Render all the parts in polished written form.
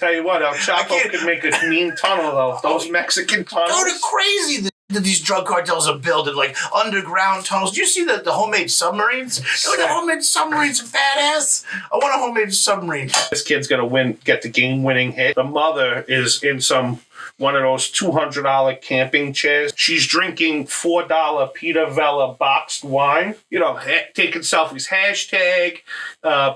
Tell you what, El Chapo could make a mean tunnel, though. Those Mexican tunnels. Oh, they're crazy that these drug cartels are building, like, underground tunnels. Did you see the homemade submarines? The homemade submarines are badass. I want a homemade submarine. This kid's going to get the game-winning hit. The mother is in one of those $200 camping chairs. She's drinking $4 Peter Vella boxed wine. You know, taking selfies. Hashtag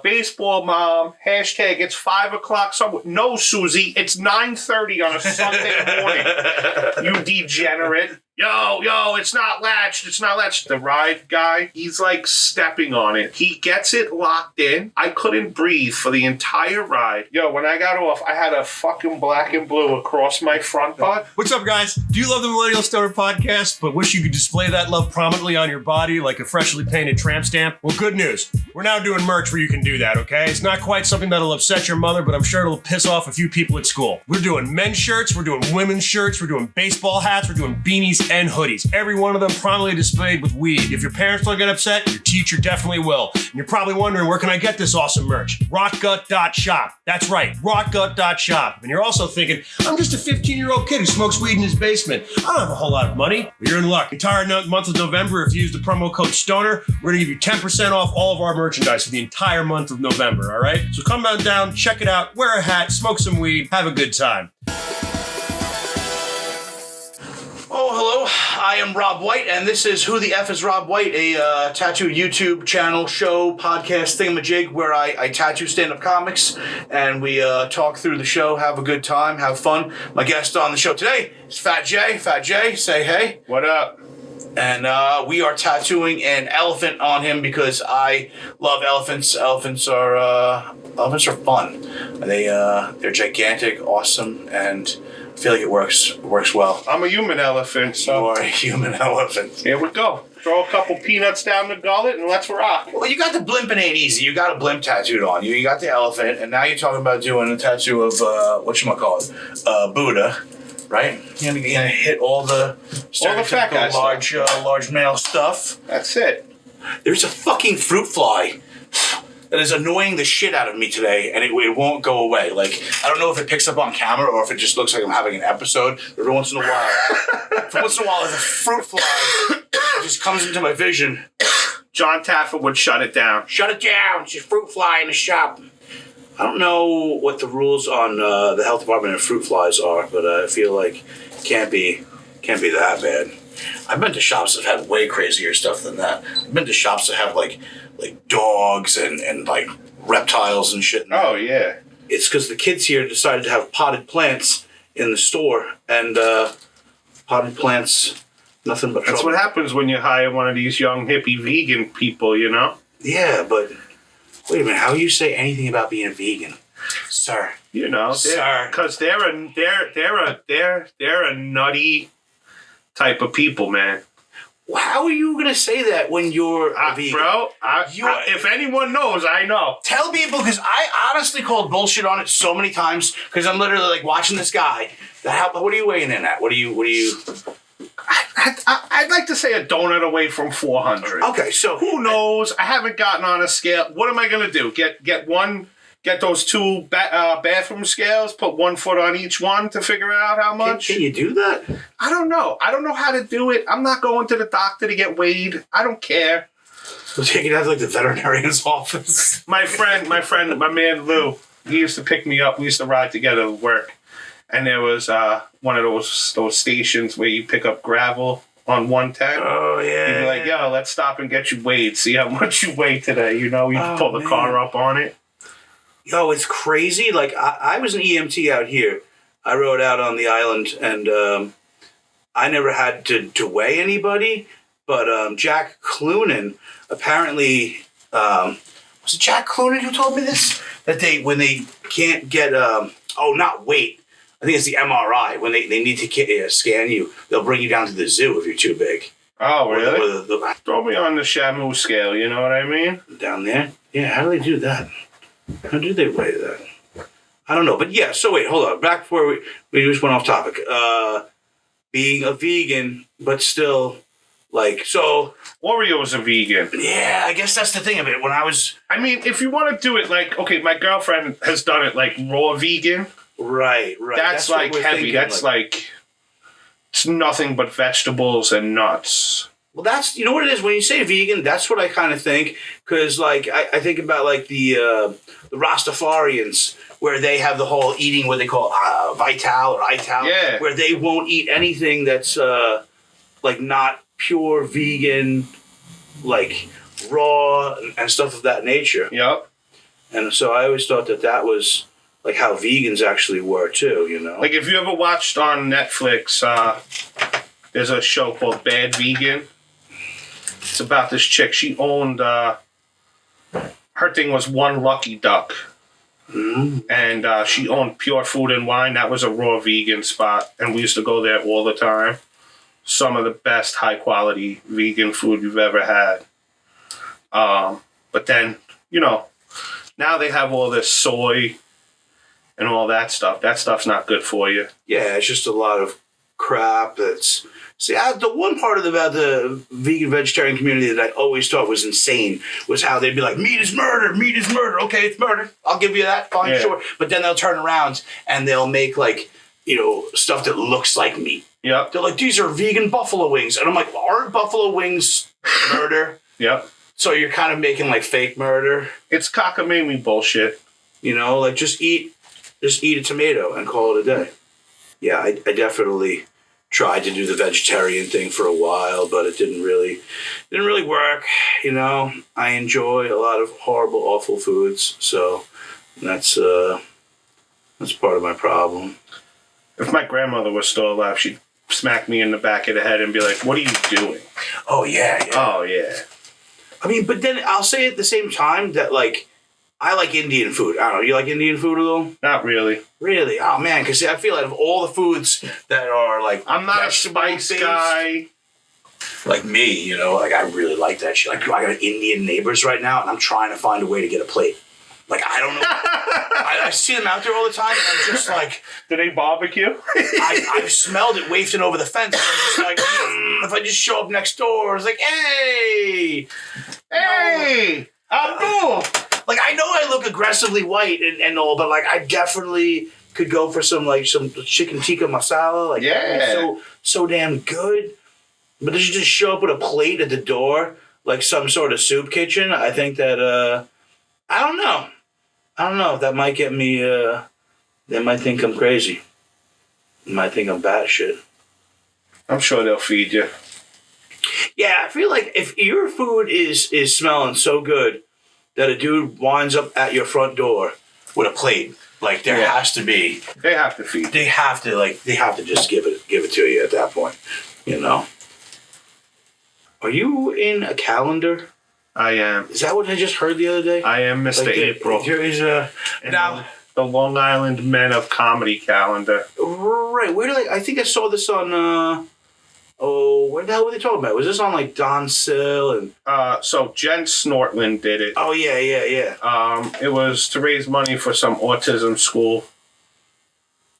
baseball mom. Hashtag it's 5 o'clock. No, Susie, it's 9:30 on a Sunday morning. You degenerate. Yo, it's not latched. The ride guy, he's like stepping on it. He gets it locked in. I couldn't breathe for the entire ride. Yo, when I got off, I had a fucking black and blue across my front butt. What's up, guys? Do you love the Millennial Stoner podcast, but wish you could display that love prominently on your body like a freshly painted tramp stamp? Well, good news. We're now doing merch where you can do that, okay? It's not quite something that'll upset your mother, but I'm sure it'll piss off a few people at school. We're doing men's shirts, we're doing women's shirts, we're doing baseball hats, we're doing beanies and hoodies. Every one of them prominently displayed with weed. If your parents don't get upset, your teacher definitely will. And you're probably wondering, where can I get this awesome merch? Rockgut.shop. That's right, rockgut.shop. And you're also thinking, I'm just a 15-year-old kid who smokes weed in his basement. I don't have a whole lot of money. Well, you're in luck. The entire month of November, if you use the promo code STONER, we're going to give you 10% off all of our merchandise for the entire month of November, all right? So come on down, check it out, wear a hat, smoke some weed, have a good time. Oh, hello. I am Rob White, and this is Who the F is Rob White, a tattoo YouTube channel, show, podcast thingamajig where I tattoo stand-up comics, and we talk through the show, have a good time, have fun. My guest on the show today is Fat J. Fat J, say hey. What up? And we are tattooing an elephant on him because I love elephants. Elephants are fun. They're gigantic, awesome, and I feel like it works well. I'm a human elephant, so... You are a human elephant. Here we go. Throw a couple peanuts down the gullet and let's rock. Well, you got the blimp and ain't easy. You got a blimp tattooed on you. You got the elephant, and now you're talking about doing a tattoo of, Buddha, right? You're gonna hit all the fat guy large male stuff. That's it. There's a fucking fruit fly that is annoying the shit out of me today, and it won't go away. Like, I don't know if it picks up on camera or if it just looks like I'm having an episode. Every once in a while, there's a fruit fly that just comes into my vision. John Taffer would shut it down. Shut it down. It's a fruit fly in the shop. I don't know what the rules on the health department and fruit flies are, but I feel like it can't be that bad. I've been to shops that have had way crazier stuff than that. I've been to shops that have like dogs and like reptiles and shit. Oh, yeah. It's because the kids here decided to have potted plants in the store, and potted plants, nothing but trouble. That's what happens when you hire one of these young hippie vegan people, you know? Yeah, but wait a minute. How do you say anything about being a vegan, sir? You know, sir, because they're a nutty type of people, man. How are you gonna say that when you're a vegan, bro? If anyone knows, I know. Tell people, because I honestly called bullshit on it so many times because I'm literally like watching this guy. What are you weighing in at? What are you? I'd like to say a donut away from 400. Okay, so who knows? I haven't gotten on a scale. What am I gonna do? Get those two bathroom scales, put 1 foot on each one to figure out how much? Can you do that? I don't know. I don't know how to do it. I'm not going to the doctor to get weighed. I don't care. We'll take it out to like the veterinarian's office. My man Lou, he used to pick me up. We used to ride together to work. And there was one of those stations where you pick up gravel on 110. Oh, yeah. He'd be like, yo, let's stop and get you weighed. See how much you weigh today. You know, you pull the car up on it. Yo, it's crazy. Like, I was an EMT out here. I rode out on the island, and I never had to weigh anybody. But Jack Cloonan, apparently, was it Jack Cloonan who told me this? That when they can't get, not weight. I think it's the MRI. When they need to scan you, they'll bring you down to the zoo if you're too big. Oh, really? Throw me on the Shamu scale, you know what I mean? Down there? Yeah, how do they do that? How do they weigh that? I don't know. But yeah, so wait, hold on. Back before we just went off topic. Being a vegan, but still, like, so... Oreo's a vegan. Yeah, I guess that's the thing of it. I mean, if you want to do it like... Okay, my girlfriend has done it like raw vegan. Right. That's like what we're heavy. thinking, That's like it's nothing but vegetables and nuts. Well, that's, you know what it is when you say vegan. That's what I kind of think, because like I think about like the Rastafarians, where they have the whole eating what they call vital or ital, Yeah. where they won't eat anything that's like not pure vegan, like raw and stuff of that nature. Yep. And so I always thought that was like how vegans actually were too, you know? Like if you ever watched on Netflix, there's a show called Bad Vegan. It's about this chick. She owned, her thing was One Lucky Duck. Mm-hmm. And she owned Pure Food and Wine. That was a raw vegan spot. And we used to go there all the time. Some of the best high quality vegan food you've ever had. But then, you know, now they have all this soy and all that stuff. That stuff's not good for you. Yeah, it's just a lot of crap that's... See, the one part about the vegan vegetarian community that I always thought was insane was how they'd be like, meat is murder, meat is murder. Okay, it's murder. I'll give you that. Fine, Yeah. sure. But then they'll turn around and they'll make like, you know, stuff that looks like meat. Yep. They're like, these are vegan buffalo wings. And I'm like, well, aren't buffalo wings murder? Yep. So you're kind of making like fake murder. It's cockamamie bullshit. You know, like just eat a tomato and call it a day. Yeah, I definitely tried to do the vegetarian thing for a while, but it didn't really work. You know, I enjoy a lot of horrible, awful foods, so that's part of my problem. If my grandmother was still alive, she'd smack me in the back of the head and be like, "What are you doing?" Oh yeah. Oh yeah. I mean, but then I'll say at the same time that like I like Indian food. I don't know. You like Indian food a little? Not really. Really? Oh man, because I feel like of all the foods that are like, I'm not a spice vegetable-based, guy. like me, you know, like I really like that shit. Like I got Indian neighbors right now, and I'm trying to find a way to get a plate. Like I don't know, I see them out there all the time, and I'm just like, Do they barbecue? I've smelled it wafting over the fence. And I'm just like, if I just show up next door, it's like, hey, Hey, Abdul. like I know I look aggressively white and all, but like I definitely could go for some chicken tikka masala. Like Yeah. so damn good. But they should just show up with a plate at the door, like some sort of soup kitchen. I think that I don't know. That might get me. They might think I'm crazy. They might think I'm batshit. I'm sure they'll feed you. Yeah, I feel like if your food is smelling so good that a dude winds up at your front door with a plate, like there Yeah. has to be. They have to feed you. They have to just give it to you at that point, you know. Are you in a calendar? I am. Is that what I just heard the other day? I am Mr. Like April. there is a now. The Long Island Men of Comedy calendar. Right, where do they? I think I saw this on. Where the hell were they talking about? Was this on like Don Sill and? So Jen Snortland did it. Oh yeah. It was to raise money for some autism school.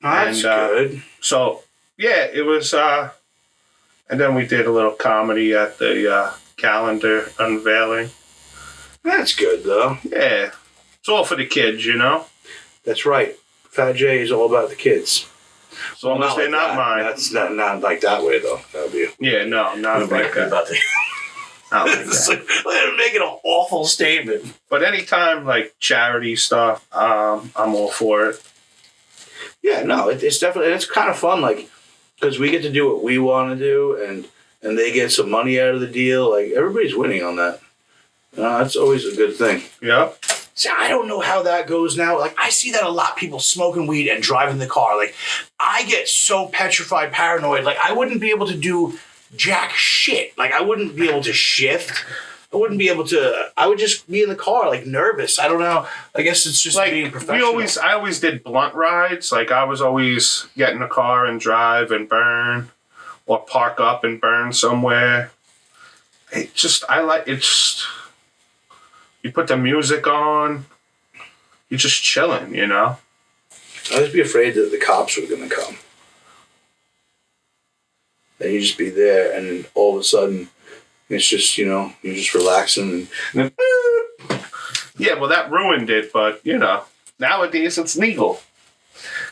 That's And, good. So yeah, it was. And then we did a little comedy at the calendar unveiling. That's good though. Yeah, it's all for the kids, you know. That's right. Fat J is all about the kids. As long as they're not that. mine. That's not like that way though. That would be. Yeah, no, not like that. About the. Not like It's that. like, they're making an awful statement. But anytime like charity stuff, I'm all for it. Yeah, no, it's definitely, and it's kind of fun, like, because we get to do what we want to do, and they get some money out of the deal. Like, everybody's winning on that. That's always a good thing. Yep. See, I don't know how that goes now. Like, I see that a lot, people smoking weed and driving the car. Like, I get so petrified, paranoid. Like, I wouldn't be able to do jack shit. Like, I wouldn't be able to shift. I wouldn't be able to, I would just be in the car, like, nervous. I don't know. I guess it's just Like being professional. I always did blunt rides. Like I was always get in a car and drive and burn, or park up and burn somewhere. You put the music on, you're just chilling, you know. I'd just be afraid that the cops were going to come. And you just be there, and then all of a sudden, it's just, you're just relaxing. And Yeah, well, that ruined it, but, nowadays it's legal.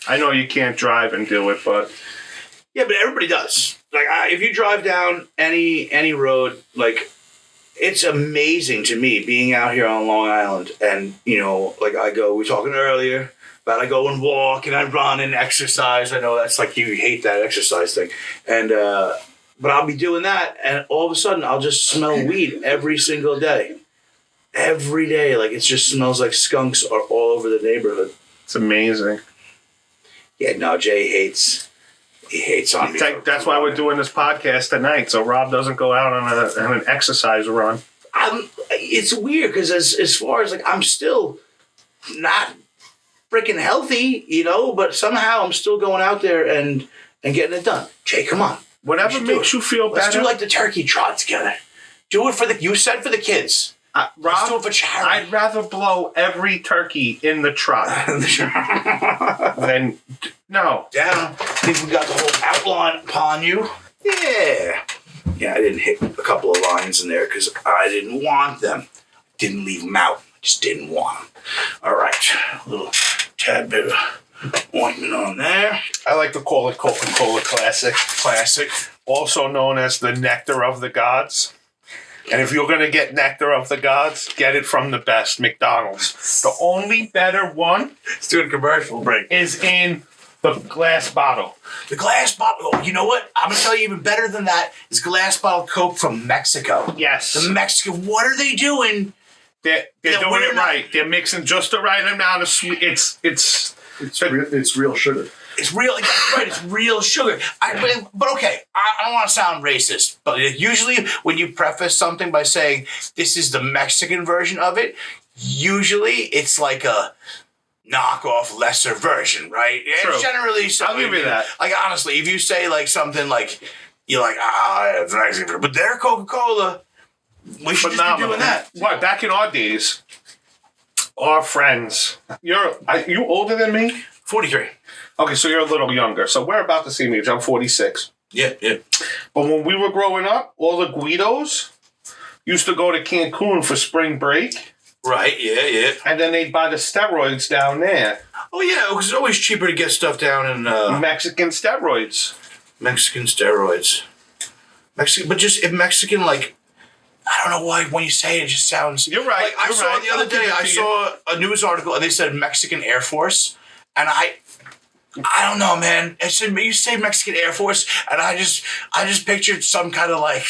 I know you can't drive and do it, but Yeah, but everybody does. Like, if you drive down any road, like, it's amazing to me being out here on Long Island, and we were talking earlier about I go and walk and I run and exercise. I know that's like you hate that exercise thing, and but I'll be doing that, and all of a sudden I'll just smell weed every single day. Every day, like it just smells like skunks are all over the neighborhood. it's amazing. Yeah, no, Jay hates. He hates on me. That's why we're doing this podcast tonight, so Rob doesn't go out on an exercise run. It's weird because as far as like I'm still not freaking healthy, but somehow I'm still going out there and getting it done. Jay, come on. Whatever makes you feel better. Let's do like the turkey trot together. Do it you said for the kids. Rob, let's do it for charity. I'd rather blow every turkey in the trot than no. Down. I think we got the whole outline upon you. Yeah. Yeah, I didn't hit a couple of lines in there because I didn't want them. Didn't leave them out. I just didn't want them. All right. A little tad bit of ointment on there. I like to call it Coca-Cola Classic. Classic. Also known as the Nectar of the Gods. And if you're going to get Nectar of the Gods, get it from the best, McDonald's. The only better one Let's do a commercial break. is in the glass bottle. The glass bottle. Oh, you know what? I'm going to tell you even better than that is glass bottle Coke from Mexico. Yes. The Mexican. What are they doing? They're doing it right. They're mixing just the right amount of sweet. It's real sugar. It's real, right? It's real sugar. But okay, I don't want to sound racist, but usually when you preface something by saying this is the Mexican version of it, usually it's like a knockoff, lesser version, right? True. It's generally something. I'll give you that. Like honestly, if you say like something like you're like it's Mexican, but they're Coca-Cola, we should just be doing that. What? Back in our days, our friends. Are you older than me? 43. Okay, so you're a little younger. So we're about the same age. I'm 46. Yeah. But when we were growing up, all the Guidos used to go to Cancun for spring break. Right, yeah. And then they'd buy the steroids down there. Oh, yeah, because it's always cheaper to get stuff down in... Mexican steroids. Mexican steroids. But just in Mexican, like... I don't know why when you say it, it just sounds... You're right. Like, I saw the other day, I saw a news article, and they said Mexican Air Force, and I don't know, man. It said you say Mexican Air Force, and I just pictured some kind of like.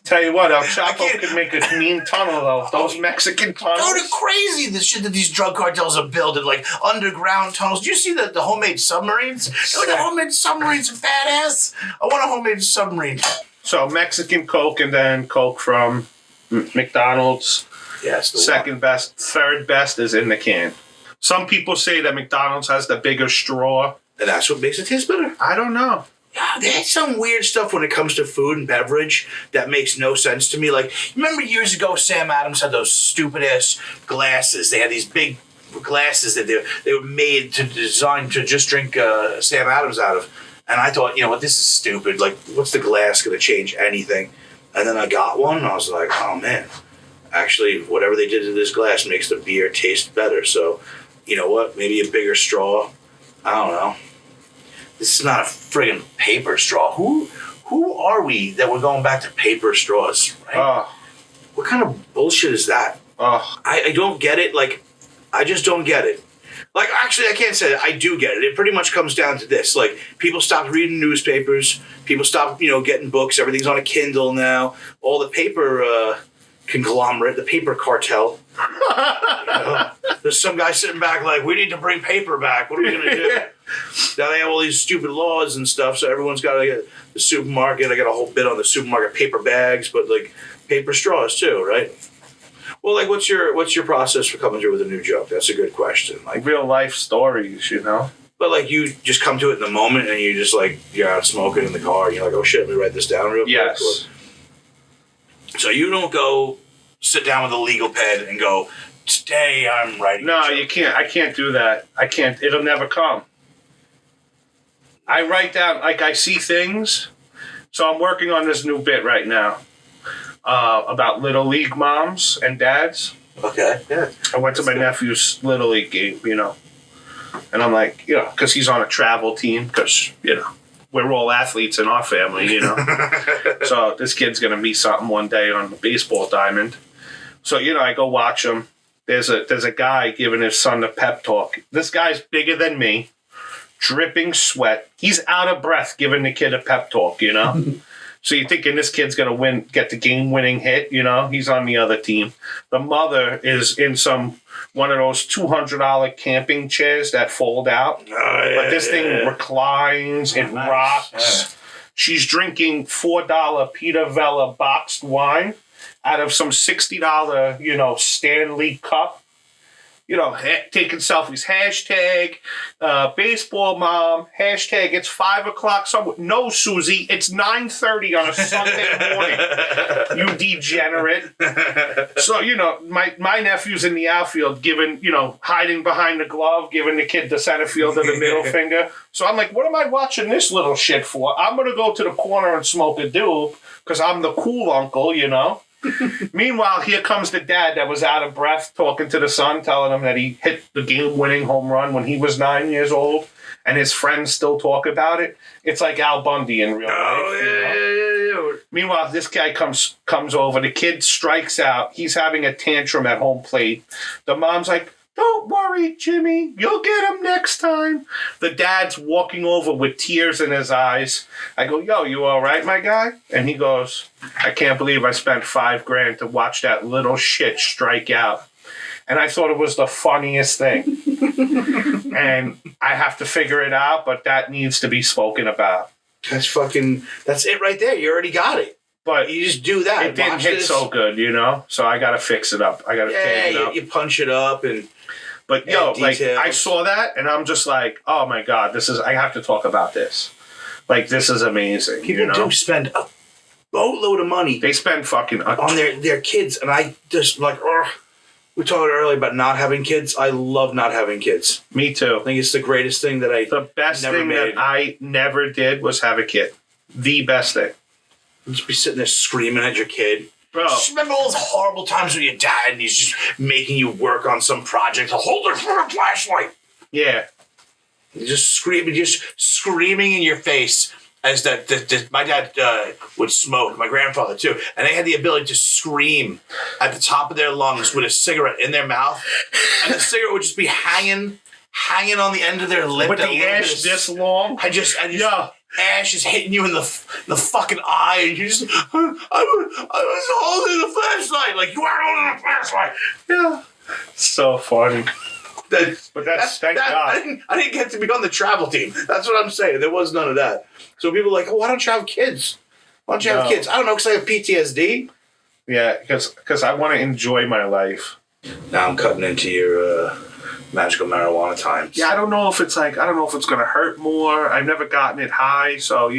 Tell you what, El Chapo could make a mean tunnel though. Those Mexican tunnels. Go to crazy! The shit that these drug cartels are building, like underground tunnels. Do you see the homemade submarines? The homemade submarines are badass. I want a homemade submarine. So Mexican Coke and then Coke from McDonald's. Yes. Second best. Third best is in the can. Some people say that McDonald's has the bigger straw. And that's what makes it taste better. I don't know. Yeah, there's some weird stuff when it comes to food and beverage that makes no sense to me. Like, remember years ago, Sam Adams had those stupid-ass glasses. They had these big glasses that they were made designed to just drink Sam Adams out of. And I thought, you know what, this is stupid. Like, what's the glass going to change anything? And then I got one, and I was like, oh, man. Actually, whatever they did to this glass makes the beer taste better. So, you know what, maybe a bigger straw. I don't know. This is not a friggin' paper straw. Who are we that we're going back to paper straws, right? What kind of bullshit is that? I don't get it. Like, I just don't get it. Like, actually, I can't say that. I do get it. It pretty much comes down to this. Like, people stopped reading newspapers. People stopped, getting books. Everything's on a Kindle now. All the paper conglomerate, the paper cartel. There's some guy sitting back like, we need to bring paper back. What are we going to do? Now they have all these stupid laws and stuff, so everyone's got to get the supermarket. I got a whole bit on the supermarket paper bags, but like paper straws too, right? Well, like, what's your process for coming through with a new joke? That's a good question. Like real life stories, But like you just come to it in the moment, and you just like you're out smoking in the car, and you're like, oh shit, let me write this down real quick. Yes. So you don't go sit down with a legal pad and go, today I'm writing. No, you can't. I can't do that. I can't. It'll never come. I write down, like, I see things. So I'm working on this new bit right now about Little League moms and dads. Okay, yeah. I went to my nephew's Little League game, And I'm like, because he's on a travel team, because, we're all athletes in our family, So this kid's going to be something one day on the baseball diamond. So, I go watch him. There's a guy giving his son a pep talk. This guy's bigger than me, dripping sweat. He's out of breath giving the kid a pep talk, So you're thinking this kid's going to get the game-winning hit, He's on the other team. The mother is in one of those $200 camping chairs that fold out. But this thing reclines, it rocks. Yeah. She's drinking $4 Peter Vella boxed wine out of some $60, Stanley cup. Taking selfies. Hashtag baseball mom. Hashtag it's 5 o'clock somewhere. No, Susie, it's 9:30 on a Sunday morning. You degenerate. So, my nephew's in the outfield giving, hiding behind the glove, giving the kid the center fielder the middle finger. So I'm like, what am I watching this little shit for? I'm going to go to the corner and smoke a doobie because I'm the cool uncle, Meanwhile, here comes the dad that was out of breath talking to the son, telling him that he hit the game-winning home run when he was 9 years old, and his friends still talk about it. It's like Al Bundy in real life. Yeah. Meanwhile, this guy comes over. The kid strikes out. He's having a tantrum at home plate. The mom's like, "Don't worry, Jimmy. You'll get him next time." The dad's walking over with tears in his eyes. I go, "Yo, you all right, my guy?" And he goes, "I can't believe I spent $5,000 to watch that little shit strike out." And I thought it was the funniest thing. And I have to figure it out, but that needs to be spoken about. That's it right there. You already got it. But you just do that. It didn't hit so good, So I got to fix it up. I got to tag it up. You punch it up and... But I saw that and I'm just like, oh my God, I have to talk about this. Like, this is amazing. People do spend a boatload of money. They spend fucking on their kids. And I just we talked earlier about not having kids. I love not having kids. Me too. I think it's the greatest thing that the best thing that I never did was have a kid. The best thing. Just be sitting there screaming at your kid. Bro. Just remember all those horrible times with your dad and he's just making you work on some project. Hold the flashlight. Yeah. Just screaming in your face as that my dad would smoke, my grandfather too, and they had the ability to scream at the top of their lungs with a cigarette in their mouth, and the cigarette would just be hanging on the end of their lip. With the ash this long? I just ash is hitting you in the fucking eye, and you just, I was holding the flashlight, like you are holding the flashlight. Yeah. So funny. Thank God. I didn't get to be on the travel team. That's what I'm saying. There was none of that. So people are like, why don't you have kids? Why don't you have kids? I don't know, because I have PTSD. Yeah, because I want to enjoy my life. Now I'm cutting into your magical marijuana times. Yeah, I don't know if it's going to hurt more. I've never gotten it high, so,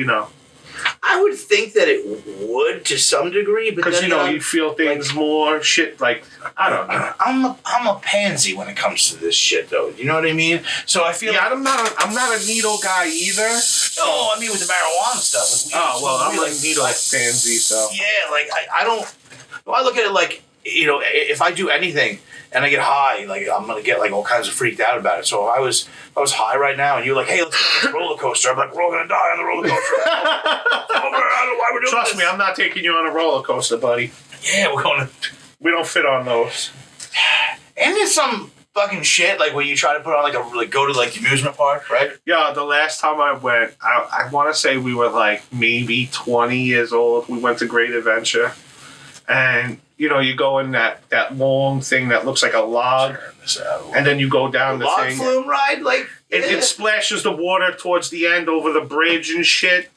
I would think that it would to some degree, but because you feel things more. Shit, like I don't know. I'm a pansy when it comes to this shit, though. You know what I mean? So I feel. Yeah, I'm not a needle guy either. No, I mean with the marijuana stuff. I'm a needle pansy. So yeah, like I don't. Well, I look at it like if I do anything and I get high, like I'm gonna get like all kinds of freaked out about it. So if I was high right now and you're like, hey, let's go on this roller coaster, I'm like, we're all gonna die on the roller coaster. I don't know why we're doing Trust me, I'm not taking you on a roller coaster, buddy. Yeah, we don't fit on those. And there's some fucking shit like when you try to put on go to the amusement park, right? Yeah, the last time I went, I want to say we were like maybe 20 years old. We went to Great Adventure, and you go in that long thing that looks like a log, and then you go down the log thing. Flume ride, it splashes the water towards the end over the bridge and shit.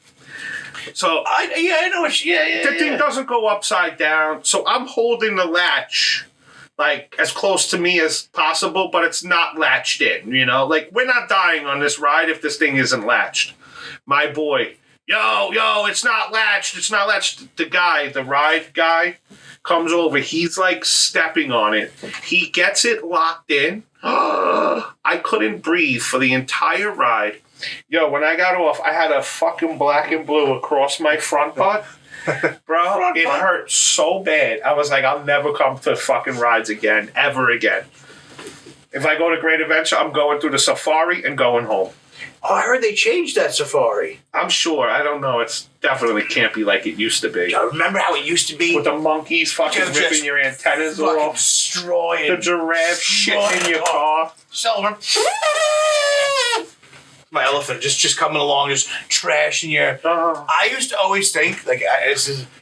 So I know what. The thing doesn't go upside down, so I'm holding the latch like as close to me as possible, but it's not latched in. Like we're not dying on this ride if this thing isn't latched. My boy, yo, it's not latched. It's not latched. The ride guy comes over. He's like stepping on it. He gets it locked in. I couldn't breathe for the entire ride. Yo, when I got off, I had a fucking black and blue across my front butt. Bro, it hurt so bad. I was like, I'll never come to fucking rides again, ever again. If I go to Great Adventure, I'm going through the safari and going home. Oh, I heard they changed that safari. I'm sure. I don't know. It's definitely can't be like it used to be. I remember how it used to be. With the monkeys fucking Just ripping your antennas fucking off. destroying. The giraffe shitting in your car. Silver. My elephant just coming along, just trashing your. I used to always think like, you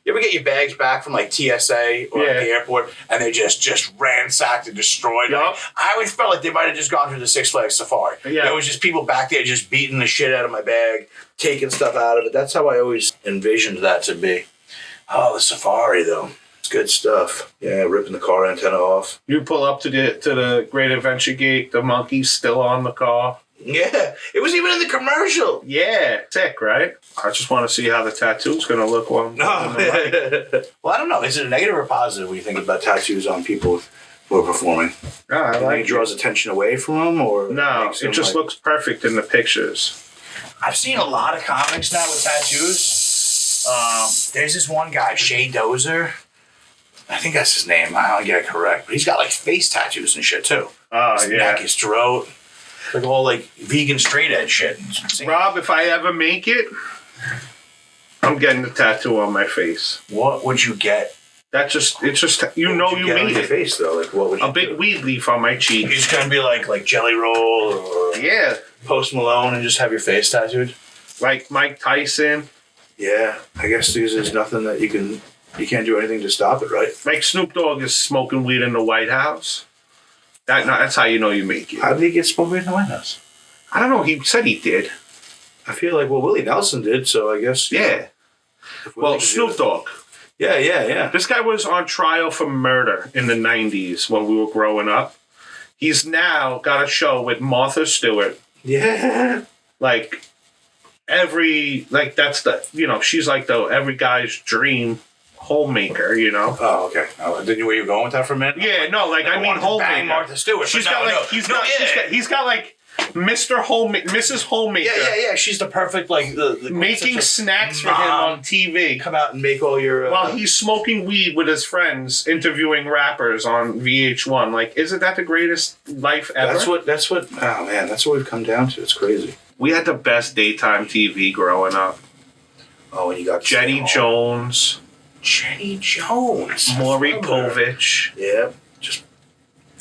ever get your bags back from like TSA or at the airport, and they just ransacked and destroyed. Yep. I always felt like they might have just gone through the Six Flags Safari. Yeah. There was just people back there just beating the shit out of my bag, taking stuff out of it. That's how I always envisioned that to be. Oh, the safari though. It's good stuff. Yeah, ripping the car antenna off. You pull up to the Great Adventure gate, the monkey's still on the car. Yeah, it was even in the commercial. Yeah, sick, right? I just want to see how the tattoo's going to look on. Well, I don't know. Is it a negative or positive when you think about tattoos on people who are performing? No, I Do you like think it draws attention away from them, or No, makes it them, just like- looks perfect in the pictures. I've seen a lot of comics now with tattoos. There's this one guy, Shay Dozer. I think that's his name. I don't get it correct, but he's got like face tattoos and shit too. Oh, His yeah. neck, his throat, like all like vegan straight edge shit. It's insane. Rob, if I ever make it, I'm getting the tattoo on my face. What would you get? It's just, you know you get on made your it. face though. Like what would you A big do? weed leaf on my cheek. You're just gonna be like Jelly Roll or Yeah, Post Malone and just have your face tattooed? like Mike Tyson. Yeah, I guess there's nothing that you can't do anything to stop it, right? Like Snoop Dogg is smoking weed in the White House. That's how you know you make it. How did he get smoking in the White House? I don't know. He said he did. I feel like, well, Willie Nelson did, so I guess. Yeah. If Willie Well, could do Snoop it- Dogg. Yeah. This guy was on trial for murder in the 90s when we were growing up. He's now got a show with Martha Stewart. Yeah. Like, that's she's like every guy's dream homemaker, you know? Oh, okay. Didn't you where you were going with that for a minute? Yeah, no, like, I mean, wanted to bang homemaker. Martha Stewart. She's but got no, like, no. he's got like Mr. Mrs. Homemaker. Yeah. She's the perfect, like, the Making quintessential snacks for him mom. on TV. Come out and make all your. While he's smoking weed with his friends, interviewing rappers on VH1. Like, isn't that the greatest life ever? That's what. Oh man, that's what we've come down to. It's crazy. We had the best daytime TV growing up. Oh, and you got Jenny Jones, Jenny Jones, Maury Povich, Yeah, just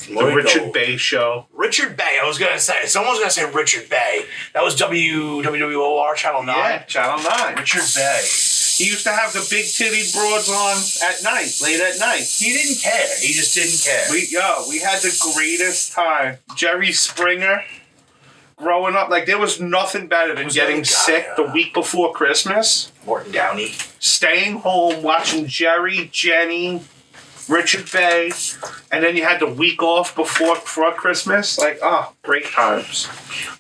the Richard Bay Show. Richard Bay. I was gonna say someone's gonna say Richard Bay. That was WWOR Channel 9. Yeah, Channel 9. Richard Bay. He used to have the big titted broads on at night, late at night. He didn't care. He just didn't care. We had the greatest time. Jerry Springer. Growing up, like, there was nothing better than getting sick the week before Christmas. Morton Downey. Staying home, watching Jerry, Jenny, Richard Bay, and then you had the week off before Christmas. Like, great times.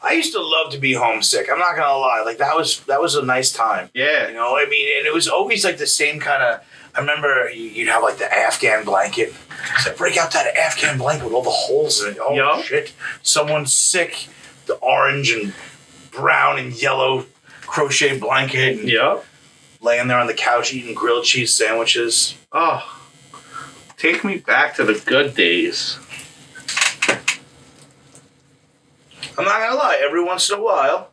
I used to love to be homesick. I'm not gonna lie. Like that was a nice time. Yeah. You know, I mean, and it was always like the same kind of. I remember you'd have like the Afghan blanket. So break out that Afghan blanket with all the holes in it. Oh Yup. shit! Someone's sick. The orange and brown and yellow crochet blanket. And Yep. laying there on the couch eating grilled cheese sandwiches. Oh, take me back to the good days. I'm not gonna lie. Every once in a while,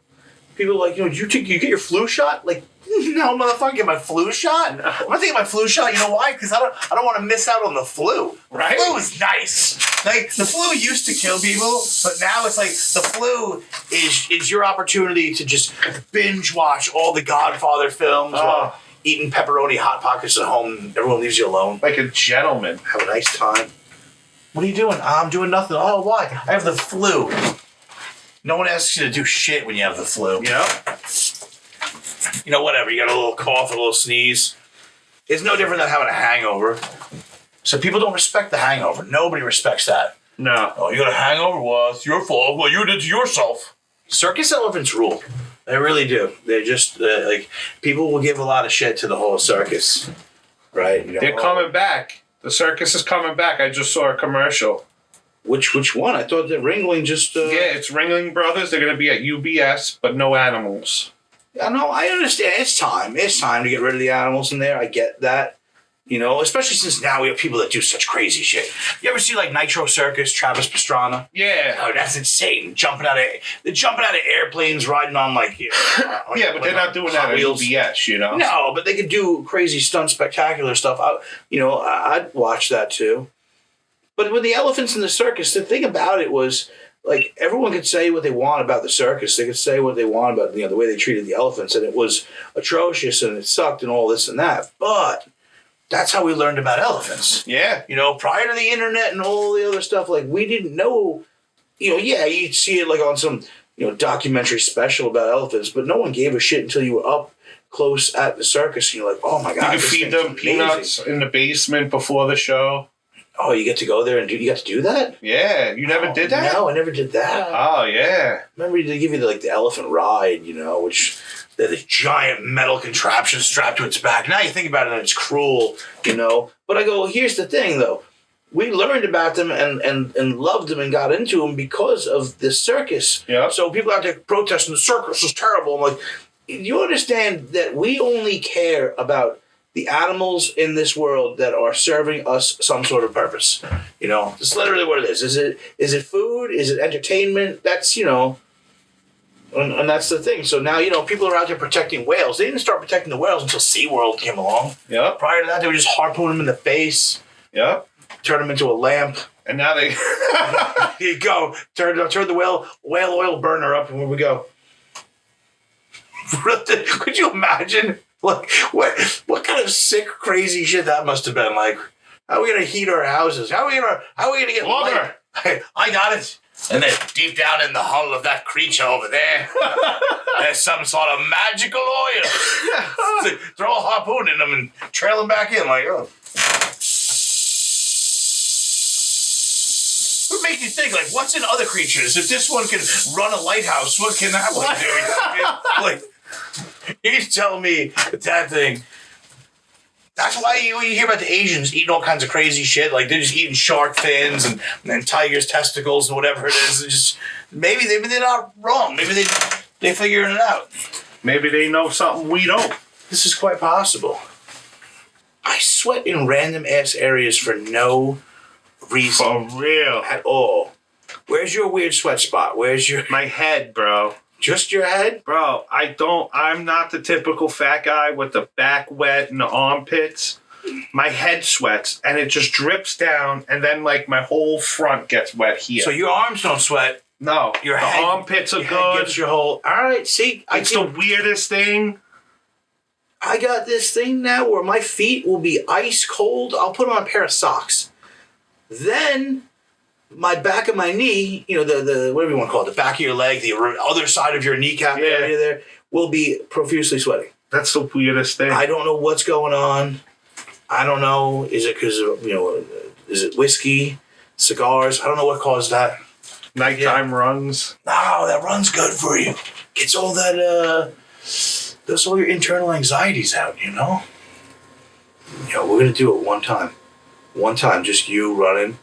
people are like, you get your flu shot? Like, no, motherfucker, get my flu shot? No. I'm not taking my flu shot. You know why? Because I don't want to miss out on the flu. Right. The flu is nice. Like the flu used to kill people, but now it's like the flu is your opportunity to just binge watch all the Godfather films while eating pepperoni hot pockets at home. Everyone leaves you alone. Like a gentleman. Have a nice time. What are you doing? I'm doing nothing. Oh, why? I have the flu. No one asks you to do shit when you have the flu. Yep. You know, whatever. You got a little cough, a little sneeze. It's no different than having a hangover. So people don't respect the hangover. Nobody respects that. No. Oh, you got a hangover? Well, it's your fault. Well, you did it to yourself. Circus elephants rule. They really do. They're just, like, people will give a lot of shit to the whole circus. Right? You know, They're coming back. The circus is coming back. I just saw a commercial. Which one? I thought that Ringling just... Yeah, it's Ringling Brothers. They're going to be at UBS, but no animals. I know. I understand. It's time. It's time to get rid of the animals in there. I get that. You know, especially since now we have people that do such crazy shit. You ever see like Nitro Circus, Travis Pastrana? Yeah. Oh, that's insane! They're jumping out of airplanes, riding on like Yeah, but they're not doing that at UBS, you know. No, but they could do crazy stunt, spectacular stuff. I'd watch that too. But with the elephants in the circus, the thing about it was like everyone could say what they want about the circus. They could say what they want about the way they treated the elephants, and it was atrocious and it sucked and all this and that. But that's how we learned about elephants. Yeah. You know, prior to the internet and all the other stuff, like we didn't know, you'd see it like on some, documentary special about elephants, but no one gave a shit until you were up close at the circus and you're like, oh my God. You feed them peanuts in the basement before the show. Oh, you get to go there and you got to do that? Yeah. You never did that? No, I never did that. Oh, yeah. Remember they give you the elephant ride, which they're the giant metal contraption strapped to its back. Now you think about it and it's cruel, But I go, here's the thing though. We learned about them and loved them and got into them because of the circus. Yeah. So people out there protesting the circus is terrible. I'm like, you understand that we only care about the animals in this world that are serving us some sort of purpose. That's literally what it is. Is it food? Is it entertainment? That's, and that's the thing. So now, people are out there protecting whales. They didn't start protecting the whales until SeaWorld came along. Yeah. Prior to that, they would just harpoon them in the face. Yeah. Turn them into a lamp. And now they... Here you go. Turn the whale oil burner up and where we go. Could you imagine? Like, what kind of sick, crazy shit that must have been? Like, how are we gonna heat our houses? How are we gonna get Lumber? I got it. And then deep down in the hull of that creature over there, there's some sort of magical oil. Throw a harpoon in them and trail them back in. Like, oh. What makes you think? Like, what's in other creatures? If this one can run a lighthouse, what can that one do? Like. He's telling me that thing. That's why you hear about the Asians eating all kinds of crazy shit. Like they're just eating shark fins and tigers' testicles and whatever it is. And just maybe they're not wrong. Maybe they're figuring it out. Maybe they know something we don't. This is quite possible. I sweat in random ass areas for no reason. For real. At all. Where's your weird sweat spot? Where's your... My head, bro. Just your head? Bro, I'm not the typical fat guy with the back wet and the armpits. My head sweats and it just drips down and then like my whole front gets wet here. So your arms don't sweat. No. Your the head, armpits are your good. Head gets your whole... All right, see? It's the weirdest thing. I got this thing now where my feet will be ice cold. I'll put on a pair of socks. Then... my back of my knee, the whatever you want to call it, the back of your leg, the other side of your kneecap area there, will be profusely sweating. That's the weirdest thing. I don't know what's going on. I don't know. Is it because of, is it whiskey, cigars? I don't know what caused that. Nighttime runs. No, that run's good for you. Gets all that, that's all your internal anxieties out, we're going to do it one time. One time, just you running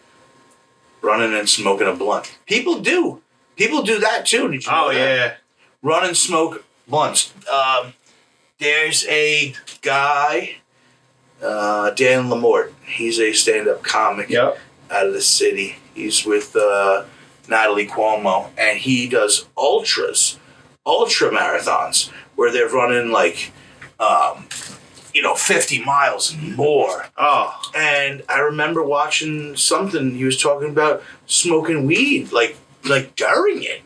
and smoking a blunt. People do that too. Did you know that? Yeah. Run and smoke blunts. There's a guy, Dan Lamort. He's a stand-up comic out of the city. He's with Natalie Cuomo, and he does ultra marathons where they're running like 50 miles and more. Oh. And I remember watching something he was talking about smoking weed, like during it.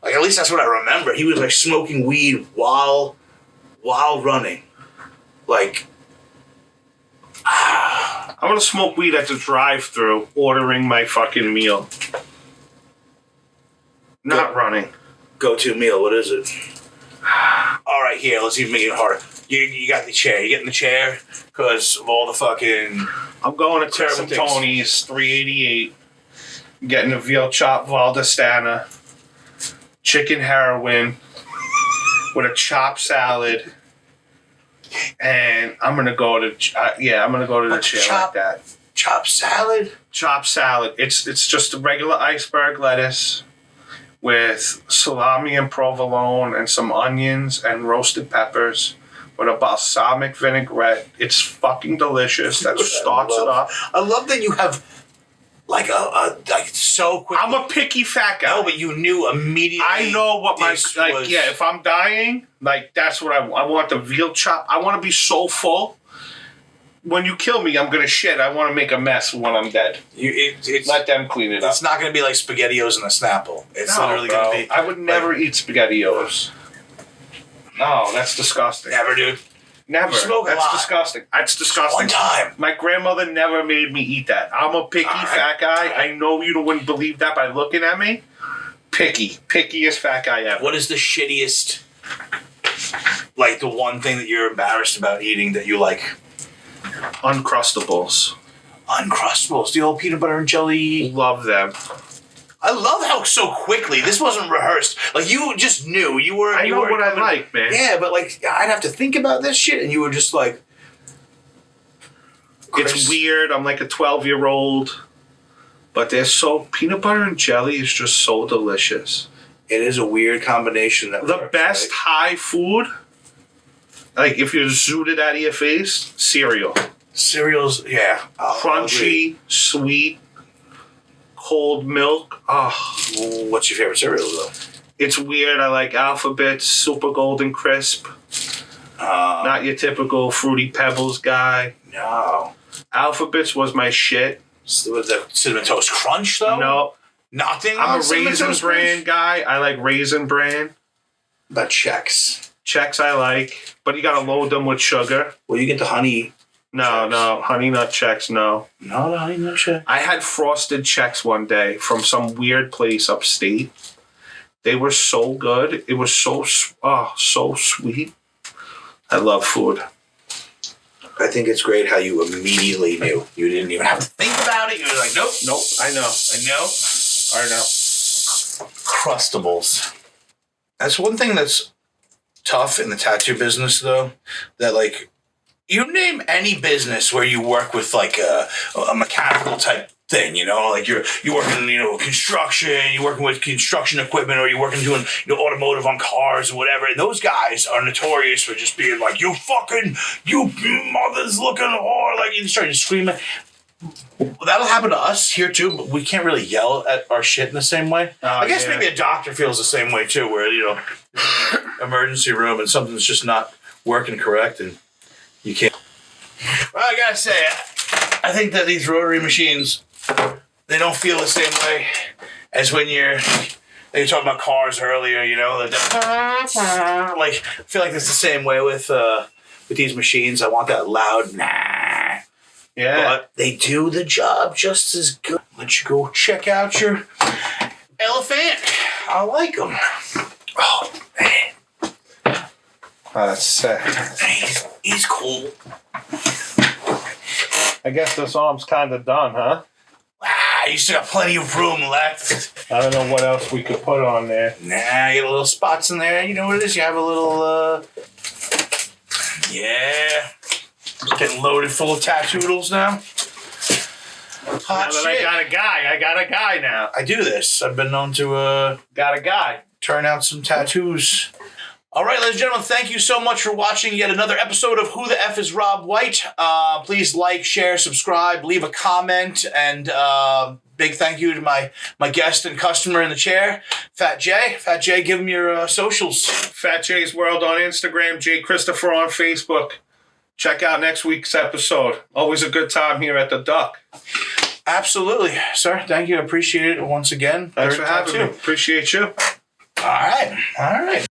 Like, at least that's what I remember. He was like smoking weed while running. Like, I want to smoke weed at the drive-thru, ordering my fucking meal. Not running. Go-to meal, what is it? All right, here, let's even make it harder. You got the chair. You get in the chair because of all the fucking... I'm going to Tim Tony's 388, getting a veal chop Valdestana, chicken heroin with a chopped salad, and I'm gonna go to the chair like that. Chopped salad? Chopped salad. It's just a regular iceberg lettuce with salami and provolone and some onions and roasted peppers with a balsamic vinaigrette. It's fucking delicious. That starts it off. I love that you have like so quick. I'm a picky fat guy. No, but you knew immediately. I know what my this like. was- Yeah, if I'm dying, like that's what I want the veal chop. I want to be so full. When you kill me, I'm gonna shit. I want to make a mess when I'm dead. It's Let them clean it up. It's not going to be like SpaghettiOs and a Snapple. It's No, literally bro. going to be. I would never eat SpaghettiOs. No, that's disgusting. Never, dude. Never. You smoke a That's lot. disgusting. That's disgusting. One time. My grandmother never made me eat that. I'm a picky fat guy. I know you wouldn't believe that by looking at me. Pickiest fat guy ever. What is the shittiest, like the one thing that you're embarrassed about eating that you like? Uncrustables. Uncrustables, the old peanut butter and jelly. Love them. I love how so quickly, this wasn't rehearsed. Like you just knew. You were. I know what I like, man. Yeah, but like I'd have to think about this shit and you were just like. It's weird. I'm like a 12-year-old. But they're so... Peanut butter and jelly is just so delicious. It is a weird combination. That The works, best right? high food, like if you zoot it out of your face, cereal. Cereals, yeah. I'll agree. Crunchy, sweet, cold milk. Oh, What's your favorite cereal though? it's weird. I like Alphabet, Super Golden Crisp. Not your typical Fruity Pebbles guy. No. Alphabets was my shit. With the Cinnamon Toast Crunch though? No, Nothing. I'm on a Cinnamon Raisin Toast Bran Crunch? guy. I like Raisin Bran. But Chex. Chex I like, but you gotta load them with sugar. Well, you get the honey. No, Chex. no, Honey Nut Chex, no. No, the honey nut Chex. I had frosted Chex one day from some weird place upstate. They were so good. It was so sweet. I love food. I think it's great how you immediately knew. You didn't even have to think about it. You were like, nope. Nope, I know. I know. I know. Crustables. That's one thing that's tough in the tattoo business, though. That, like, you name any business where you work with, like, a mechanical type thing, you know? Like, you're working, construction, you're working with construction equipment, or you're working doing, automotive on cars or whatever. And those guys are notorious for just being like, you mother's looking whore. Like, you start screaming. Well, that'll happen to us here too, but we can't really yell at our shit in the same way. I guess maybe a doctor feels the same way too, where emergency room and something's just not working correct, and you can't. Well, I gotta say, I think that these rotary machines, they don't feel the same way as when you're talking about cars earlier. Like I feel like it's the same way with these machines. I want that loud Yeah. but they do the job just as good. Let you go check out your elephant. I like them. Oh, man. Oh, that's sick. He's cool. I guess this arm's kind of done, huh? You still got plenty of room left. I don't know what else we could put on there. Nah, you got little spots in there. You know what it is? You have a little, yeah. Getting loaded full of tattooodles now. Hot Now that shit. I got a guy now. I do this. I've been known to, Got a guy. turn out some tattoos. All right, ladies and gentlemen, thank you so much for watching yet another episode of Who the F is Rob White. Please like, share, subscribe, leave a comment, and big thank you to my guest and customer in the chair, Fat J. Fat J, give him your socials. Fat J's World on Instagram, J Christopher on Facebook. Check out next week's episode. Always a good time here at the Duck. Absolutely, sir. Thank you. I appreciate it once again. Thanks for having me. Appreciate you. All right.